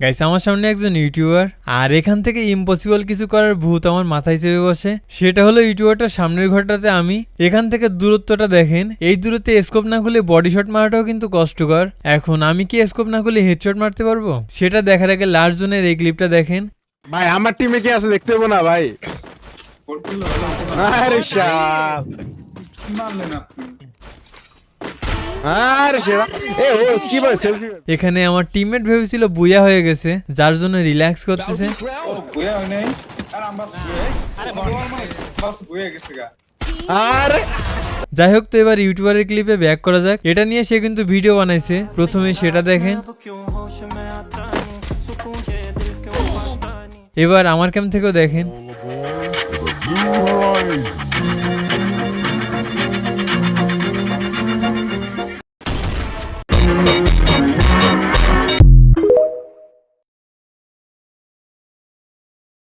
Guys আমার সামনে একজন ইউটিউবার, আর এখান থেকে ইম্পসিবল কিছু করার ভূত আমার মাথায় চেপে বসে। সেটা হলো ইউটিউবারটার সামনের ঘরটাতে আমি। এখান থেকে দূরত্বটা দেখেন, এই দূরত্বে স্কোপ না খুলে বডি শট মারাটাও কিন্তু কষ্টকর। এখন আমি কি স্কোপ না খুলে হেডশট মারতে পারবো? সেটা দেখার আগে লাস্ট জনের এই ক্লিপটা দেখেন। ভাই আমার টিমে কি আছে দেখতে পাবো না ভাই। আরে শাল, আরে সেরা এ ও কি ভাই সেলফি। এখানে আমার টিমমেট ভেবেছিল বুয়া হয়ে গেছে, যার জন্য রিল্যাক্স করতেছে। আরে যাই হোক, তো এবার ইউটিউবারের ক্লিপে ব্যাক করা যাক। এটা নিয়ে সে কিন্তু ভিডিও বানাইছে, প্রথমে সেটা দেখেন। এবার আমার ক্যাম থেকেও দেখেন।